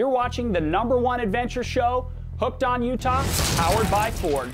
You're watching the #1 adventure show, Hooked on Utah, powered by Ford.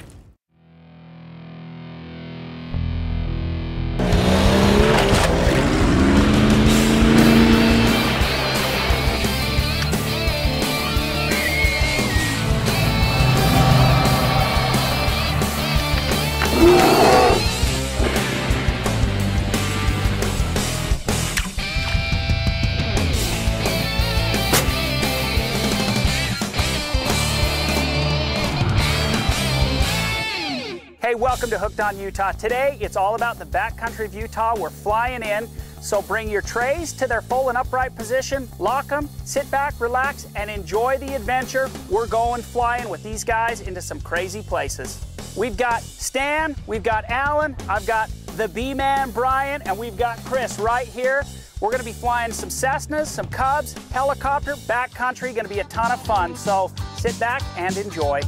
Hey, welcome to Hooked on Utah. Today, it's all about the backcountry of Utah. We're flying in, so bring your trays to their full and upright position, lock them, sit back, relax, and enjoy the adventure. We're going flying with these guys into some crazy places. We've got Stan, we've got Alan, I've got the B-Man, Brian, and we've got Chris right here. We're gonna be flying some Cessnas, some Cubs, helicopter, backcountry, gonna be a ton of fun. So sit back and enjoy.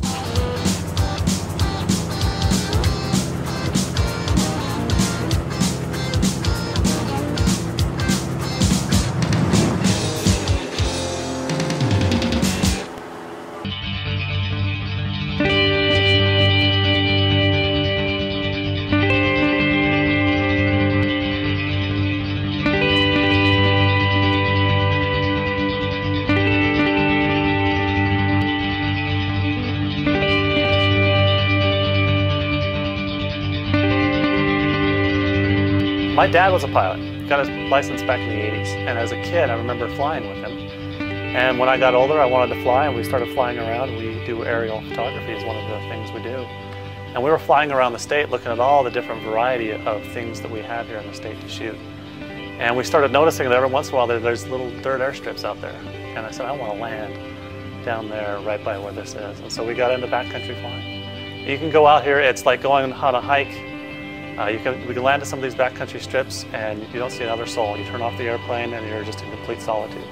My dad was a pilot, got his license back in the 80s, and as a kid I remember flying with him. And when I got older I wanted to fly, and we started flying around. We do aerial photography is one of the things we do. And we were flying around the state looking at all the different variety of things that we have here in the state to shoot. And we started noticing that every once in a while there's little dirt airstrips out there. And I said, I want to land down there right by where this is. And so we got into backcountry flying. You can go out here, it's like going on a hike. We can land at some of these backcountry strips and you don't see another soul. You turn off the airplane and you're just in complete solitude.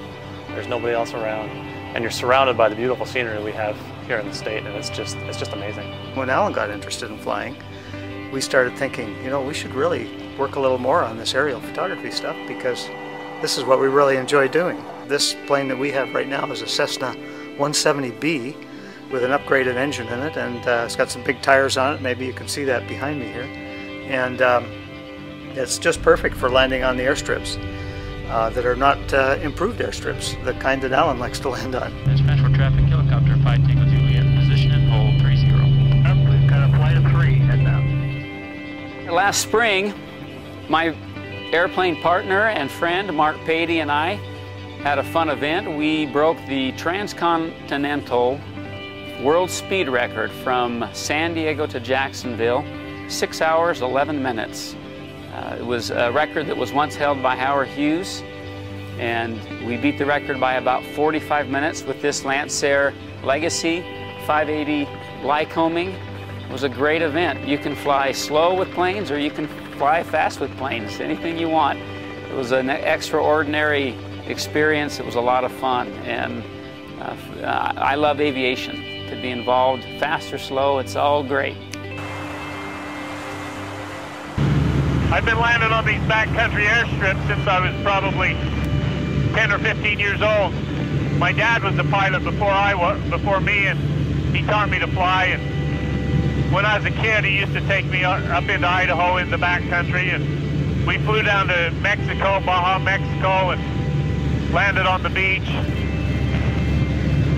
There's nobody else around, and you're surrounded by the beautiful scenery we have here in the state, and it's just amazing. When Alan got interested in flying, we started thinking, you know, we should really work a little more on this aerial photography stuff, because this is what we really enjoy doing. This plane that we have right now is a Cessna 170B with an upgraded engine in it, and it's got some big tires on it. Maybe you can see that behind me here. And it's just perfect for landing on the airstrips that are not improved airstrips, the kind that Alan likes to land on. Dispatch for traffic, helicopter 5 Tango Juliet, position and hold 30. We've got a flight of 3 heading out. Last spring, my airplane partner and friend, Mark Patey, and I had a fun event. We broke the transcontinental world speed record from San Diego to Jacksonville, 6 hours, 11 minutes. It was a record that was once held by Howard Hughes, and we beat the record by about 45 minutes with this Lancer Legacy 580 Lycoming. It was a great event. You can fly slow with planes or you can fly fast with planes, anything you want. It was an extraordinary experience. It was a lot of fun, and I love aviation. To be involved, fast or slow, it's all great. I've been landing on these backcountry airstrips since I was probably 10 or 15 years old. My dad was a pilot before me, and he taught me to fly. And when I was a kid, he used to take me up into Idaho in the backcountry, and we flew down to Mexico, Baja, Mexico, and landed on the beach,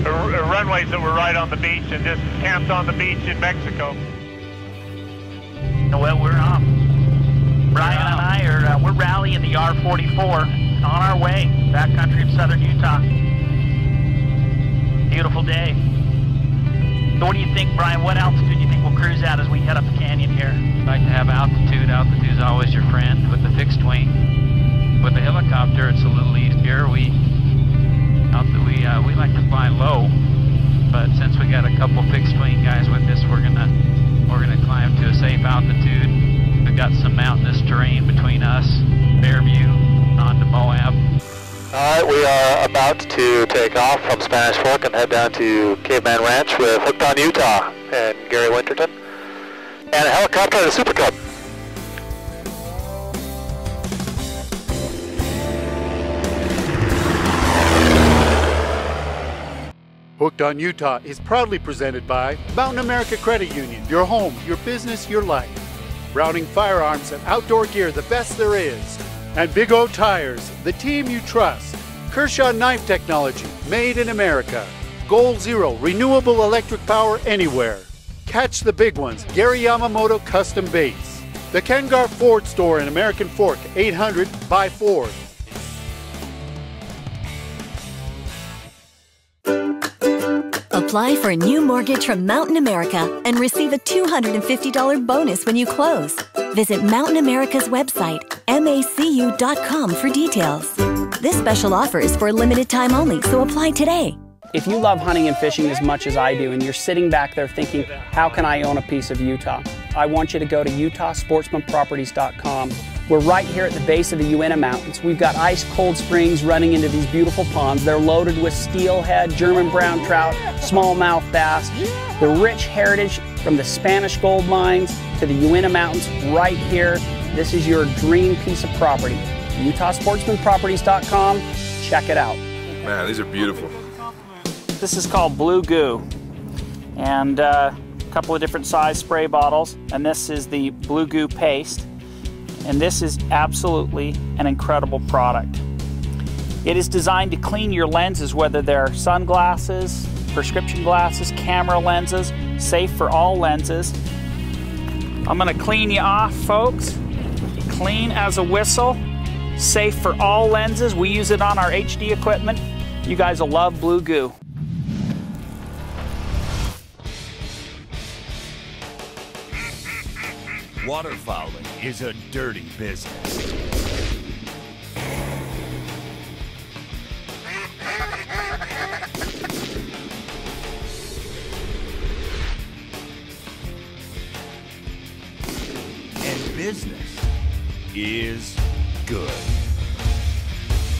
runways that were right on the beach, and just camped on the beach in Mexico. Well, we're Brian and I are we're rallying the R-44 on our way backcountry of southern Utah. Beautiful day. So what do you think, Brian? What altitude do you think we'll cruise at as we head up the canyon here? I'd like to have altitude. Altitude is always your friend with the fixed wing. With the helicopter, it's a little easier. We like to fly low, but since we got a couple fixed wing guys with us, we're gonna climb to a safe altitude. We've got some mountainous terrain between us, Fairview, onto Moab. Alright, we are about to take off from Spanish Fork and head down to Caveman Ranch with Hooked on Utah and Gary Winterton, and a helicopter and a Super Cub. Hooked on Utah is proudly presented by Mountain America Credit Union, your home, your business, your life. Browning Firearms and Outdoor Gear, the best there is. And Big O Tires, the team you trust. Kershaw Knife Technology, made in America. Goal Zero, renewable electric power anywhere. Catch the big ones, Gary Yamamoto Custom Baits. The Kengar Ford Store in American Fork, 800 by Ford. Apply for a new mortgage from Mountain America and receive a $250 bonus when you close. Visit Mountain America's website, macu.com, for details. This special offer is for a limited time only, so apply today. If you love hunting and fishing as much as I do and you're sitting back there thinking, how can I own a piece of Utah? I want you to go to utahsportsmanproperties.com. We're right here at the base of the Uinta Mountains. We've got ice cold springs running into these beautiful ponds. They're loaded with steelhead, German brown trout, smallmouth bass. The rich heritage from the Spanish gold mines to the Uinta Mountains right here. This is your dream piece of property. utahsportsmanproperties.com. Check it out. Man, these are beautiful. This is called Blue Goo, and a couple of different size spray bottles, and this is the Blue Goo paste, and this is absolutely an incredible product. It is designed to clean your lenses, whether they're sunglasses, prescription glasses, camera lenses, safe for all lenses. I'm gonna clean you off, folks. Clean as a whistle, safe for all lenses. We use it on our HD equipment. You guys will love Blue Goo. Waterfowling is a dirty business. And business is good.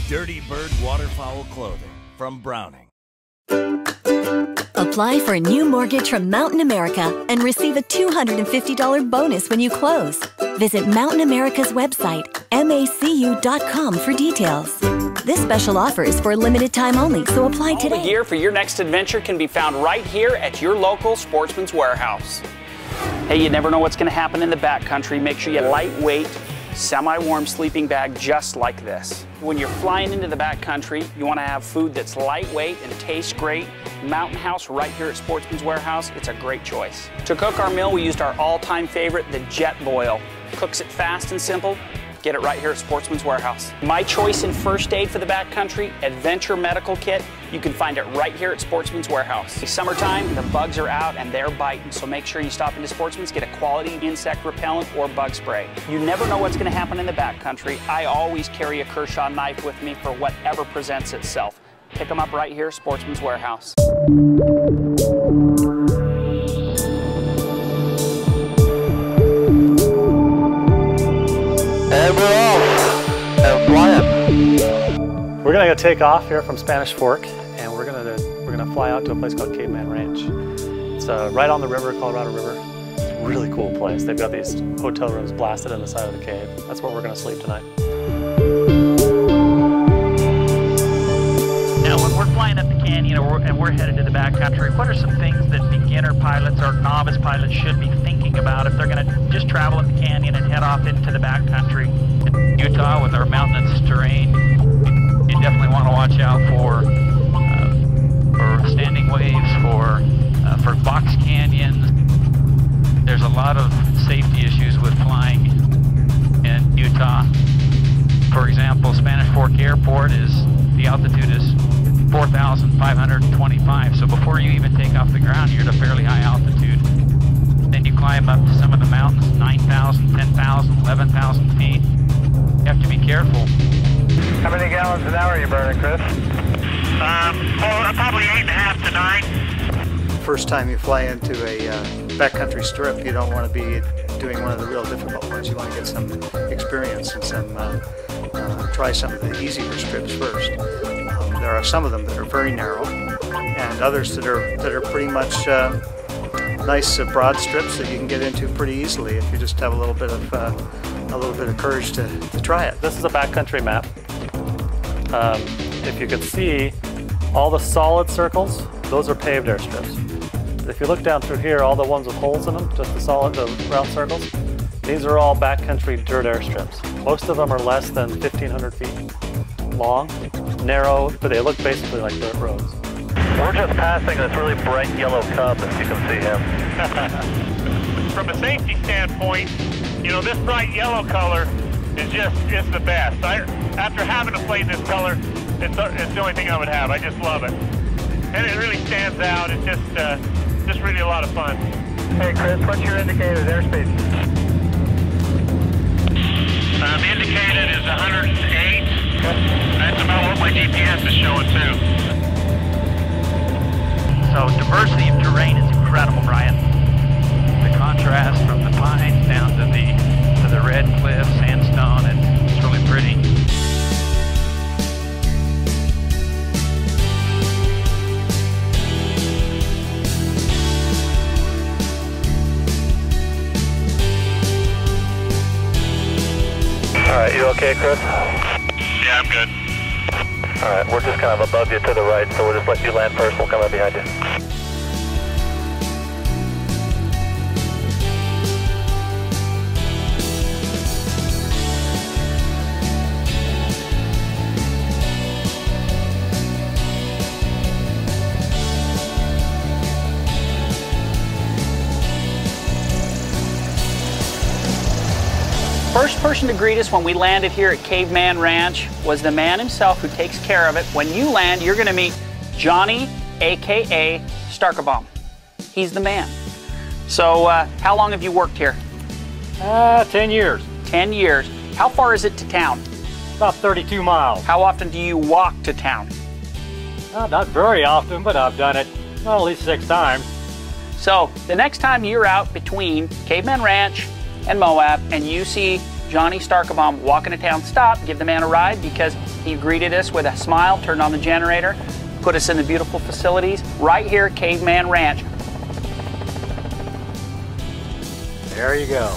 Dirty Bird waterfowl clothing from Browning. Apply for a new mortgage from Mountain America and receive a $250 bonus when you close. Visit Mountain America's website, macu.com, for details. This special offer is for a limited time only, so apply today. All the gear for your next adventure can be found right here at your local Sportsman's Warehouse. Hey, you never know what's going to happen in the backcountry. Make sure you lightweight, semi-warm sleeping bag just like this. When you're flying into the backcountry, you want to have food that's lightweight and tastes great. Mountain House right here at Sportsman's Warehouse, it's a great choice. To cook our meal, we used our all-time favorite, the Jetboil. Cooks it fast and simple. Get it right here at Sportsman's Warehouse. My choice in first aid for the backcountry, Adventure Medical Kit. You can find it right here at Sportsman's Warehouse. It's summertime, the bugs are out and they're biting, so make sure you stop into Sportsman's, get a quality insect repellent or bug spray. You never know what's going to happen in the backcountry. I always carry a Kershaw knife with me for whatever presents itself. Pick them up right here at Sportsman's Warehouse. And we're off and flying. We're gonna go take off here from Spanish Fork, and we're gonna fly out to a place called Caveman Ranch. It's right on the river, Colorado River. It's a really cool place. They've got these hotel rooms blasted in the side of the cave. That's where we're gonna sleep tonight. Now, when we're flying up the canyon and we're headed to the backcountry, what are some things that beginner pilots or novice pilots should be thinking about if they're going to just travel up the canyon and head off into the backcountry? In Utah, with our mountainous terrain, you definitely want to watch out for standing waves, for box canyons. There's a lot of safety issues with flying in Utah. For example, Spanish Fork Airport the altitude is 4,525, so before you even take off the ground, you're at a fairly high altitude. Then you climb up to some of the mountains, 9,000, 10,000, 11,000 feet. You have to be careful. How many gallons an hour are you burning, Chris? Probably 8.5 to 9. First time you fly into a backcountry strip, you don't want to be doing one of the real difficult ones. You want to get some experience and try some of the easier strips first. There are some of them that are very narrow, and others that are pretty much nice broad strips that you can get into pretty easily if you just have a little bit of courage to try it. This is a backcountry map. If you could see, all the solid circles those are paved airstrips. If you look down through here, all the ones with holes in them, just the round circles, these are all backcountry dirt airstrips. Most of them are less than 1,500 feet long, narrow, but they look basically like dirt roads. We're just passing this really bright yellow Cub, if you can see him. From a safety standpoint, you know, this bright yellow color is the best. After having a plane this color, it's the only thing I would have. I just love it. And it really stands out. It's just really a lot of fun. Hey Chris, what's your indicated airspeed? Indicated is 108. That's about what my GPS is showing too. So diversity of terrain is incredible, Brian. The contrast from the pines down to the red cliff, sandstone, it's really pretty. All right, you okay, Chris? Yeah, I'm good. All right, we're just kind of above you to the right, so we'll just let you land first. We'll come up behind you. First person to greet us when we landed here at Caveman Ranch was the man himself who takes care of it. When you land, you're going to meet Johnny, aka Starkebaum. He's the man. So how long have you worked here? 10 years. 10 years. How far is it to town? About 32 miles. How often do you walk to town? Not very often, but I've done it at least 6 times. So the next time you're out between Caveman Ranch and Moab and you see Johnny Starkebaum walking to town, stop, give the man a ride, because he greeted us with a smile, turned on the generator, put us in the beautiful facilities right here at Caveman Ranch. There you go.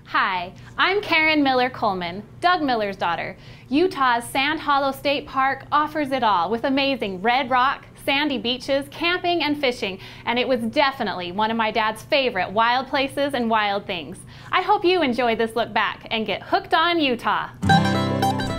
Hi, I'm Karen Miller Coleman, Doug Miller's daughter. Utah's Sand Hollow State Park offers it all with amazing red rock, sandy beaches, camping, and fishing, and it was definitely one of my dad's favorite wild places and wild things. I hope you enjoy this look back and get hooked on Utah.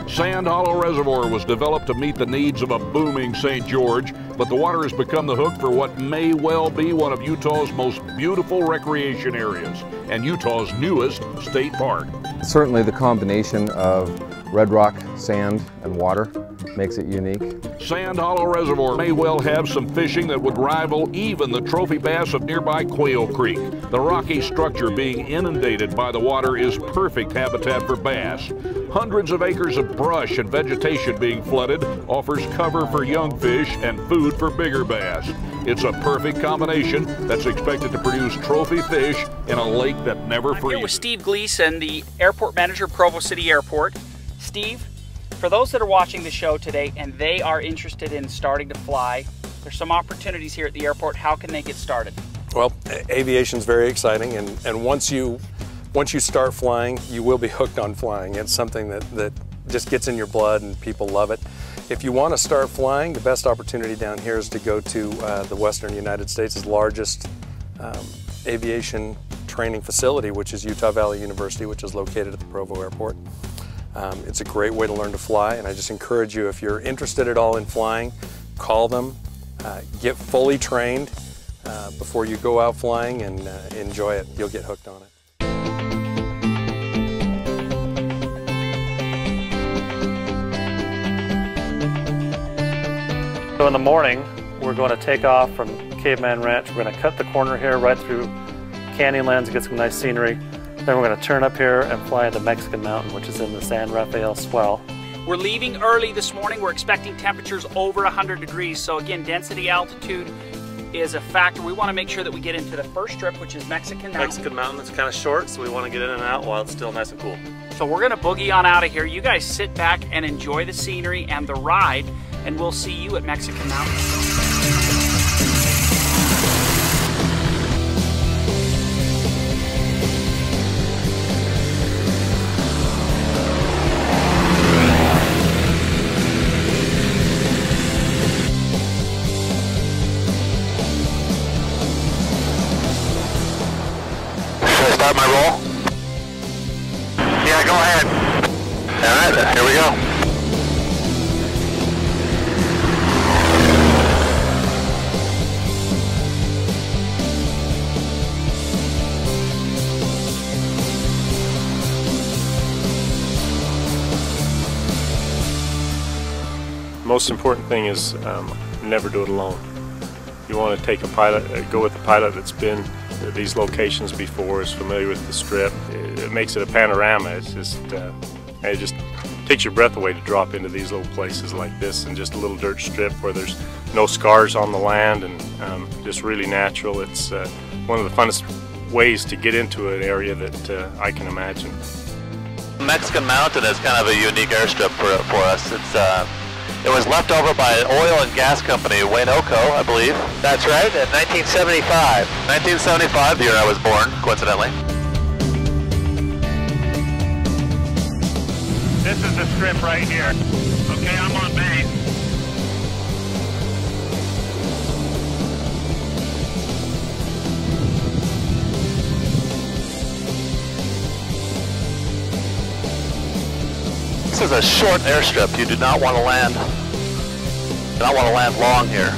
Sand Hollow Reservoir was developed to meet the needs of a booming St. George, but the water has become the hook for what may well be one of Utah's most beautiful recreation areas and Utah's newest state park. Certainly the combination of red rock, sand, and water makes it unique. Sand Hollow Reservoir may well have some fishing that would rival even the trophy bass of nearby Quail Creek. The rocky structure being inundated by the water is perfect habitat for bass. Hundreds of acres of brush and vegetation being flooded offers cover for young fish and food for bigger bass. It's a perfect combination that's expected to produce trophy fish in a lake that never freezes. I'm here with Steve Gleason, the airport manager, Provo City Airport. Steve, for those that are watching the show today and they are interested in starting to fly, there's some opportunities here at the airport. How can they get started? Well, aviation's very exciting, and once you start flying, you will be hooked on flying. It's something that just gets in your blood and people love it. If you want to start flying, the best opportunity down here is to go to the Western United States' largest aviation training facility, which is Utah Valley University, which is located at the Provo Airport. It's a great way to learn to fly, and I just encourage you, if you're interested at all in flying, call them, get fully trained before you go out flying, and enjoy it. You'll get hooked on it. So in the morning, we're going to take off from Caveman Ranch. We're going to cut the corner here right through Canyonlands to get some nice scenery. Then we're going to turn up here and fly into Mexican Mountain, which is in the San Rafael Swell. We're leaving early this morning. We're expecting temperatures over 100 degrees. So again, density, altitude is a factor. We want to make sure that we get into the first strip, which is Mexican Mountain. Mexican Mountain is kind of short, so we want to get in and out while it's still nice and cool. So we're going to boogie on out of here. You guys sit back and enjoy the scenery and the ride, and we'll see you at Mexican Mountain. go ahead. All right, here we go. Most important thing is never do it alone. You want to take a pilot, go with a pilot that's been to these locations before, is familiar with the strip. It makes it a panorama. It's just, it just takes your breath away to drop into these little places like this, and just a little dirt strip where there's no scars on the land, and just really natural. It's one of the funnest ways to get into an area that I can imagine. Mexican Mountain is kind of a unique airstrip for us. It was left over by an oil and gas company, Waynoco, I believe. That's right, in 1975. 1975, the year I was born, coincidentally. This is the strip right here. Okay, I'm on base. This is a short airstrip. You do not want to land. Long here,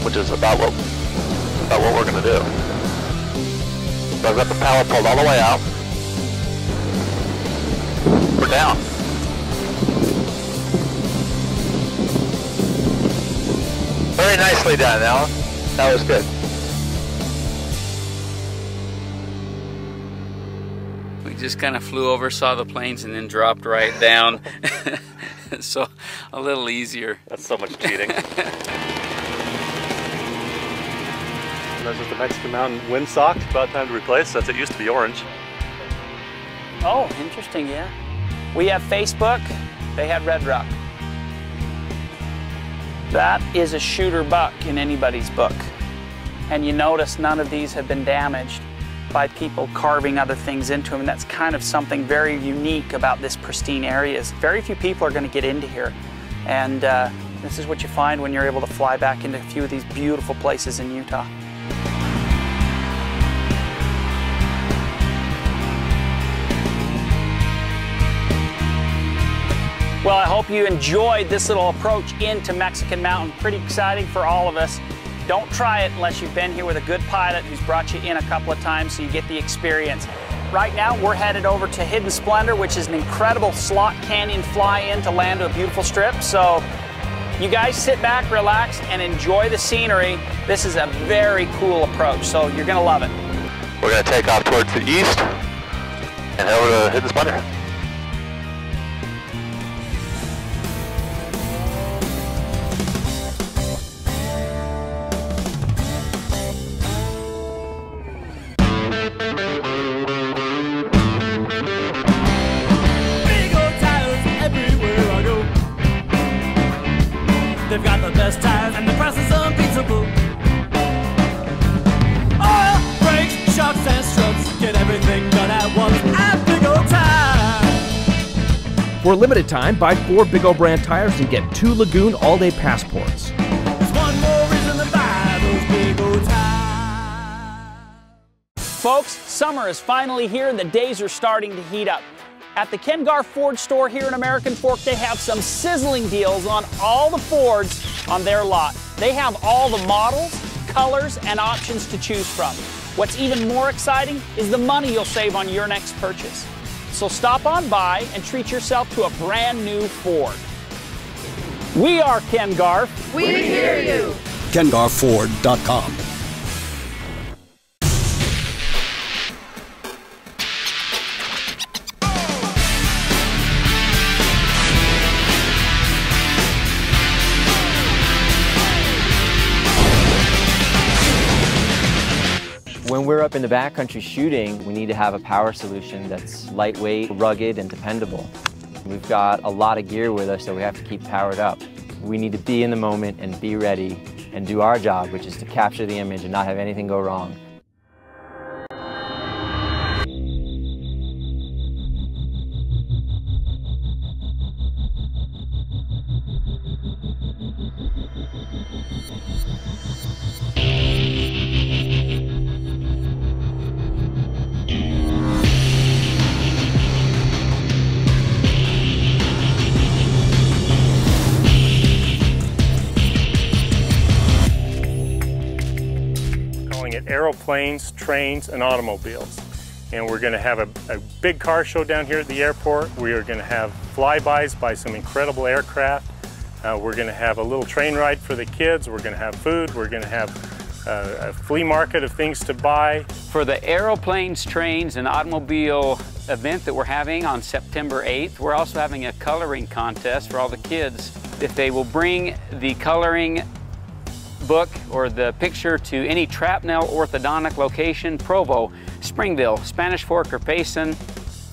which is about what we're going to do. So I've got the power pulled all the way out. We're down. Very nicely done, Alan. That was good. We just kind of flew over, saw the planes, and then dropped right down. So a little easier. That's so much cheating. That's just the Mexican Mountain windsock. About time to replace, since it used to be orange. Oh, interesting, yeah. We have Facebook. They had Red Rock. That is a shooter buck in anybody's book. And you notice none of these have been damaged by people carving other things into them. And that's kind of something very unique about this pristine area. Is very few people are going to get into here. And this is what you find when you're able to fly back into a few of these beautiful places in Utah. Well, I hope you enjoyed this little approach into Mexican Mountain. Pretty exciting for all of us. Don't try it unless you've been here with a good pilot who's brought you in a couple of times so you get the experience. Right now, we're headed over to Hidden Splendor, which is an incredible slot canyon fly-in to land to a beautiful strip. So you guys sit back, relax, and enjoy the scenery. This is a very cool approach, so you're gonna love it. We're gonna take off towards the east and head over to Hidden Splendor. They've got the best tires and the price is unbeatable. Oil, brakes, shocks and struts, get everything done at once at Big O Tire. For a limited time, buy 4 Big O brand tires and get 2 Lagoon all-day passports. There's one more reason to buy those Big O Tires. Folks, summer is finally here and the days are starting to heat up. At the Ken Garff Ford store here in American Fork, they have some sizzling deals on all the Fords on their lot. They have all the models, colors, and options to choose from. What's even more exciting is the money you'll save on your next purchase. So stop on by and treat yourself to a brand new Ford. We are Ken Garff. We hear you. KenGarffFord.com. When we're up in the backcountry shooting, we need to have a power solution that's lightweight, rugged, and dependable. We've got a lot of gear with us, so we have to keep powered up. We need to be in the moment and be ready and do our job, which is to capture the image and not have anything go wrong. aeroplanes, trains, and automobiles. And we're going to have a big car show down here at the airport. We are going to have flybys by some incredible aircraft. We're going to have a little train ride for the kids. We're going to have food. We're going to have a flea market of things to buy. For the aeroplanes, trains, and automobile event that we're having on September 8th, we're also having a coloring contest for all the kids. If they will bring the coloring book or the picture to any Trapnell orthodontic location, Provo, Springville, Spanish Fork, or Payson,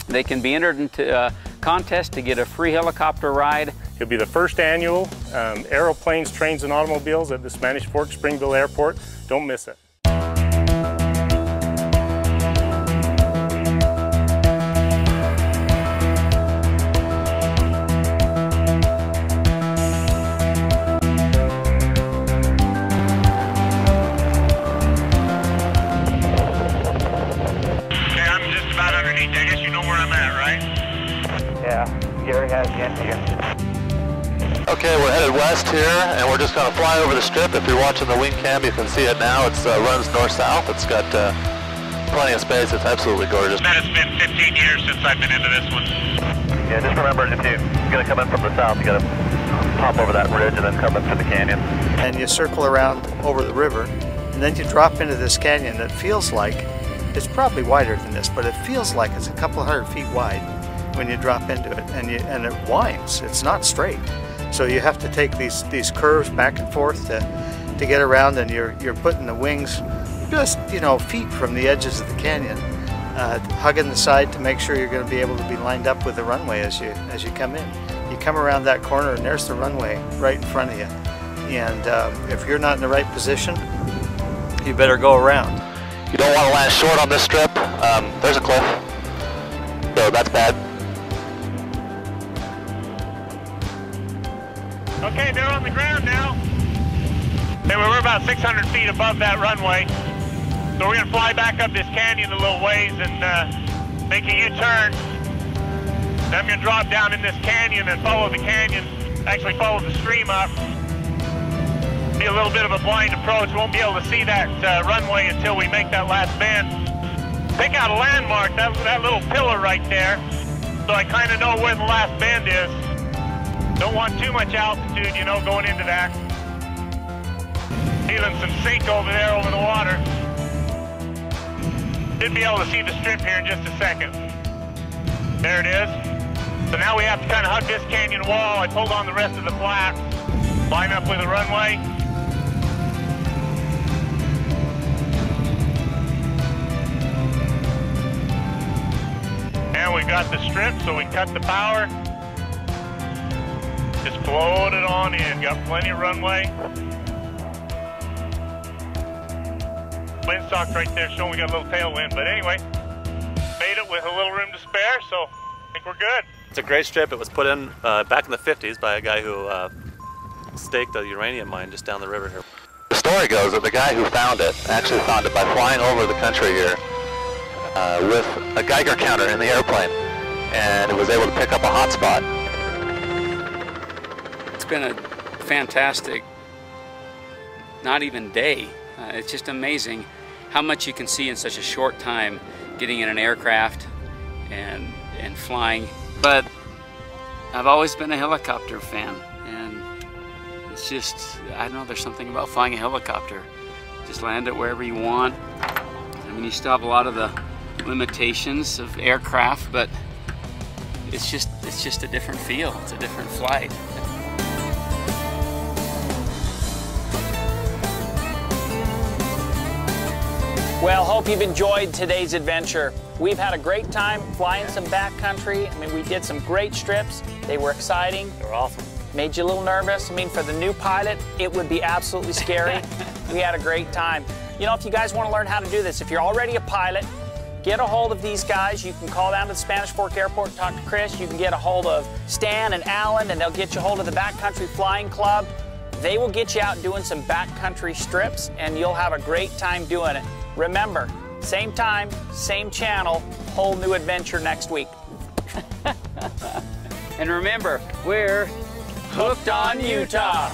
they can be entered into a contest to get a free helicopter ride. It'll be the first annual aeroplanes, trains, and automobiles at the Spanish Fork Springville Airport. Don't miss it. Gary has you in here. Okay, we're headed west here, and we're just going to fly over the strip. If you're watching the wing cam, you can see it now. It runs north-south. It's got plenty of space. It's absolutely gorgeous. Man, it's been 15 years since I've been into this one. Yeah, just remember, if you're going to come in from the south, you got to pop over that ridge and then come up to the canyon. And you circle around over the river, and then you drop into this canyon that feels like, it's probably wider than this, but it feels like it's a couple hundred feet wide when you drop into it, and it winds. It's not straight, so you have to take these curves back and forth to get around, and you're putting the wings just feet from the edges of the canyon, hugging the side to make sure you're going to be able to be lined up with the runway as you come in. You come around that corner, and there's the runway right in front of you. And if you're not in the right position, you better go around. You don't want to land short on this strip. There's a cliff, so that's bad. Okay, they're on the ground now. Anyway, we're about 600 feet above that runway. So we're going to fly back up this canyon a little ways and make a U-turn. Then I'm going to drop down in this canyon and follow the canyon, actually follow the stream up. Be a little bit of a blind approach. Won't be able to see that runway until we make that last bend. Pick out a landmark, that little pillar right there, so I kind of know where the last bend is. Don't want too much altitude, going into that. Feeling some sink over there over the water. Should be able to see the strip here in just a second. There it is. So now we have to kind of hug this canyon wall. I pulled on the rest of the flaps. Line up with the runway. And we got the strip, so we cut the power. Just float it on in. Got plenty of runway. Windsock's right there showing we got a little tailwind. But anyway, made it with a little room to spare, so I think we're good. It's a great strip. It was put in back in the 50s by a guy who staked a uranium mine just down the river here. The story goes that the guy who found it actually found it by flying over the country here with a Geiger counter in the airplane, and it was able to pick up a hot spot. It's been a fantastic, not even day. It's just amazing how much you can see in such a short time, getting in an aircraft and flying. But I've always been a helicopter fan, and it's just, I don't know, there's something about flying a helicopter. Just land it wherever you want. I mean, you still have a lot of the limitations of aircraft, but it's just a different feel. It's a different flight. Well, hope you've enjoyed today's adventure. We've had a great time flying some backcountry. I mean, we did some great strips. They were exciting. They were awesome. Made you a little nervous. I mean, for the new pilot, it would be absolutely scary. We had a great time. If you guys want to learn how to do this, if you're already a pilot, get a hold of these guys. You can call down to the Spanish Fork Airport and talk to Chris. You can get a hold of Stan and Alan, and they'll get you a hold of the Backcountry Flying Club. They will get you out doing some backcountry strips, and you'll have a great time doing it. Remember, same time, same channel, whole new adventure next week. And remember, we're hooked on Utah.